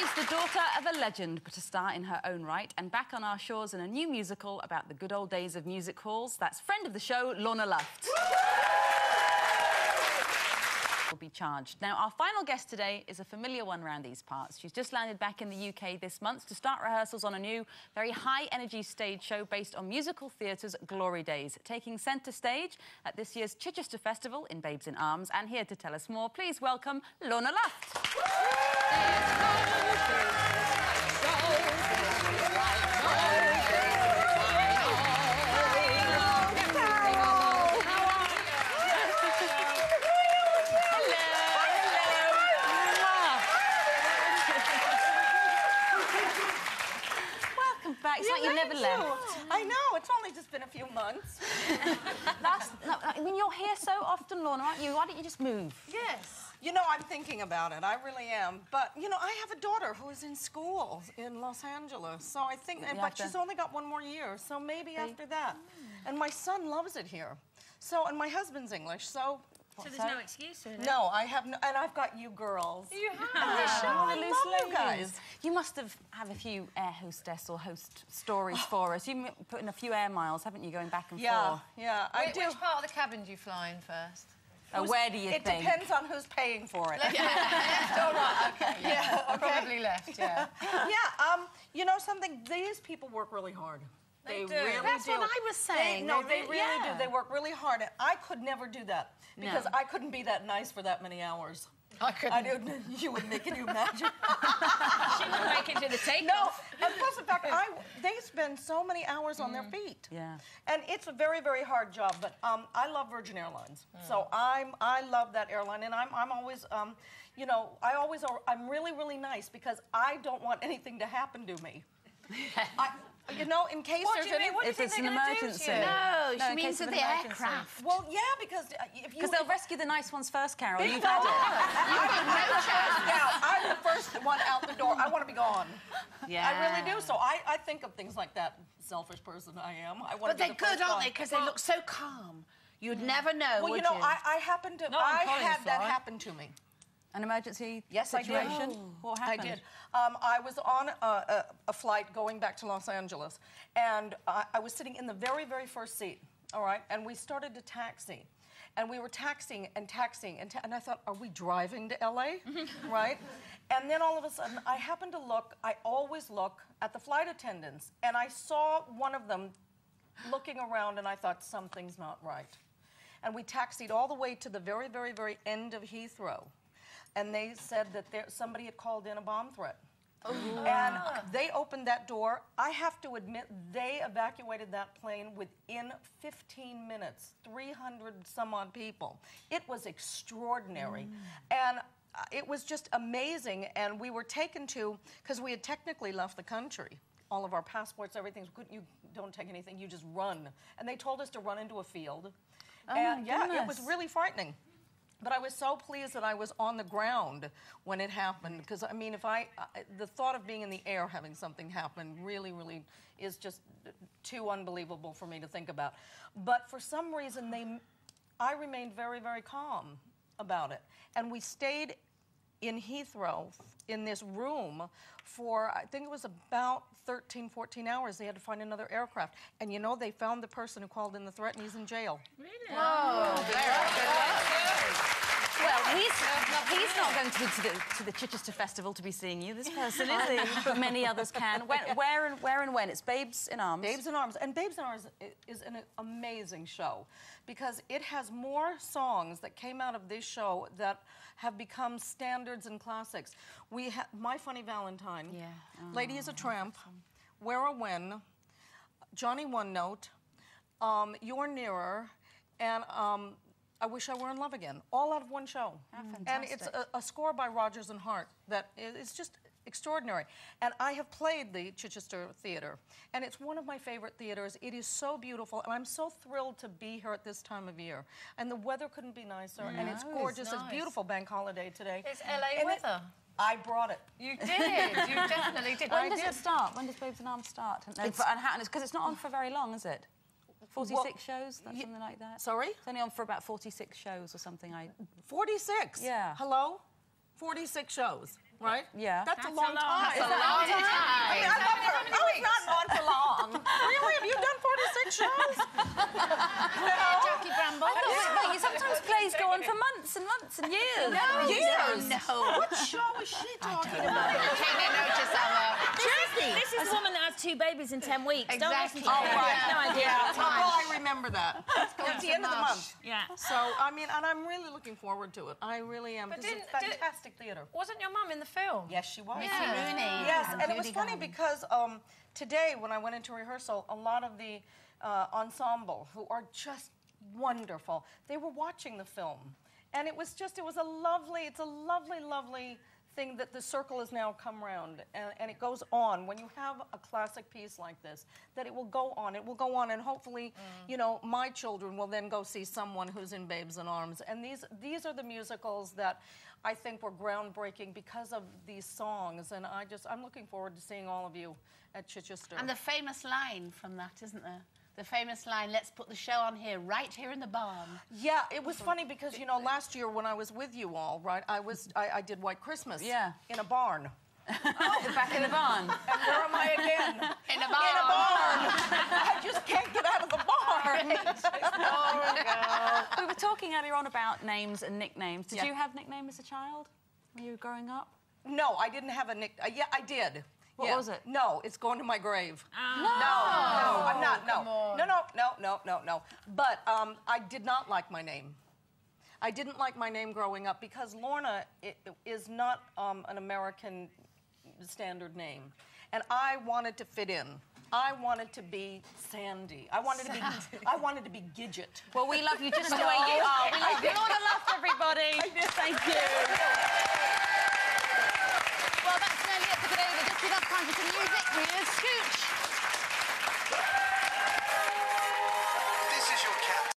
She's the daughter of a legend, but a star in her own right, and back on our shores in a new musical about the good old days of music halls. That's friend of the show, Lorna Luft. Will be charged. Now, our final guest today is a familiar one around these parts. She's just landed back in the UK this month to start rehearsals on a new, very high-energy stage show based on musical theatre's glory days, taking centre stage at this year's Chichester Festival in Babes in Arms. And here to tell us more, please welcome Lorna Luft. Back. It's like you never left. I know, it's only just been a few months. I mean, you're here so often, Lorna, aren't you? Why don't you just move? Yes. You know, I'm thinking about it. I really am. But, you know, I have a daughter who is in school in Los Angeles. So I think, but she's only got one more year. So maybe after that. And my son loves it here. So, and my husband's English, so... So there's no excuse, is there? No, I have no, and I've got you girls. You have. I love you guys. You must have a few air hostess or host stories for us. You put in a few air miles, haven't you, going back and forth? Yeah, I do. Which part of the cabin do you fly in first? Where do you think? It depends on who's paying for it. Left or right? Okay. Yeah, okay. Probably left, yeah. Yeah, you know something? These people work really hard. They do. really That's do. what I was saying. They really do. They work really hard. And I could never do that because I couldn't be that nice for that many hours. I couldn't. You would make it, you imagine? She would make it to the takeoff. No, and plus the fact, they spend so many hours on their feet. Yeah. And it's a very, very hard job, but I love Virgin Airlines. So I love that airline, and I'm always, you know, I'm really, really nice because I don't want anything to happen to me. You know, in case there's anything... If it's an emergency. No, she means with the aircraft. Well, yeah, because if you... Because they'll rescue the nice ones first, Carol. You've had it. I'm the first one out the door. I want to be gone. Yeah. I really do. So I think of things like that. Selfish person I am. But they're good, aren't they? Because they look so calm. You'd never know, well, would you know, I happened to... I had that happen to me. An emergency I situation? did. What happened? I did. I was on a flight going back to Los Angeles, and I was sitting in the very, very first seat, all right? And we started to taxi. And we were taxiing, and I thought, are we driving to L.A., right? And then all of a sudden, I happened to look, I always look at the flight attendants, and I saw one of them looking around, and I thought, something's not right. And we taxied all the way to the very, very, very end of Heathrow. And they said that somebody had called in a bomb threat. Ooh. And they opened that door. I have to admit, they evacuated that plane within 15 minutes, 300 some odd people. It was extraordinary. And it was just amazing. And we were taken to, because we had technically left the country. All of our passports, everything, you don't take anything, you just run. And they told us to run into a field. Oh, and my goodness. It was really frightening. But I was so pleased that I was on the ground when it happened, because, I mean, the thought of being in the air having something happen really, really is just too unbelievable for me to think about. But for some reason, I remained very, very calm about it. And we stayed in Heathrow in this room for, I think it was about 13, 14 hours. They had to find another aircraft. And, you know, they found the person who called in the threat, and he's in jail. Really? Oh, well, he's not going to the Chichester Festival to be seeing you, this person, is he? But many others can. Where and when? It's Babes in Arms. Babes in Arms. And Babes in Arms is an amazing show because it has more songs that came out of this show that have become standards and classics. We have My Funny Valentine, Lady is a Tramp, Where or When, Johnny One Note, You're Nearer, and I Wish I Were in Love Again, all out of one show. And it's a score by Rodgers and Hart that is just extraordinary. And I have played the Chichester Theatre, and it's one of my favorite theatres. It is so beautiful, and I'm so thrilled to be here at this time of year. And the weather couldn't be nicer, and it's gorgeous. It's beautiful bank holiday today. It's LA weather. I brought it. You did. You definitely did. When does it start? When does Babes in Arms start? Because it's not on for very long, is it? 46 shows, something like that? Sorry? It's only on for about 46 shows or something. 46? Yeah. Hello? 46 shows. right? Yeah. That's a long time. That's a long time. I mean, I love her. Oh, it's not on for long. Really? Have you done 46 shows? Jackie Bramble. But sometimes plays go on for months and months and years. Years? No. What show is she talking about? Taking notice of her. This is the woman that has 2 babies in 10 weeks. Don't listen Exactly. to her. Oh, right. No idea. Oh, I remember that. It's the end of the month. Yeah. So, I mean, and I'm really looking forward to it. I really am. This is fantastic theater. Wasn't your mum in the film? Yes, she was. Missy Rooney. Yes, and it was funny because today when I went into rehearsal, a lot of the ensemble, who are just wonderful, they were watching the film. And it was a lovely thing that the circle has now come round, and it goes on. When you have a classic piece like this, that it will go on, and hopefully, you know, my children will then go see someone who's in Babes in Arms. And these are the musicals that I think were groundbreaking because of these songs, and I'm looking forward to seeing all of you at Chichester. And the famous line from that, isn't there? The famous line, let's put the show on here, right here in the barn. Yeah, it was funny because, you know, last year when I was with you all, right, I did White Christmas in a barn. Back in the barn. And where am I again? In a barn. In a barn. I just can't get out of the barn. We were talking earlier on about names and nicknames. Did Yeah. you have nickname as a child when you were growing up? No, I didn't have a nickname. Yeah, I did. What was it? No, it's going to my grave. No. No, I'm not. No. But I did not like my name. I didn't like my name growing up because Lorna is not an American standard name. And I wanted to fit in. I wanted to be Sandy. I wanted to be Gidget. Well, we love you just the way you are. We love you. Lorna Luft, everybody. Thank you. Well, that's nearly it for today. There's just enough time for some music.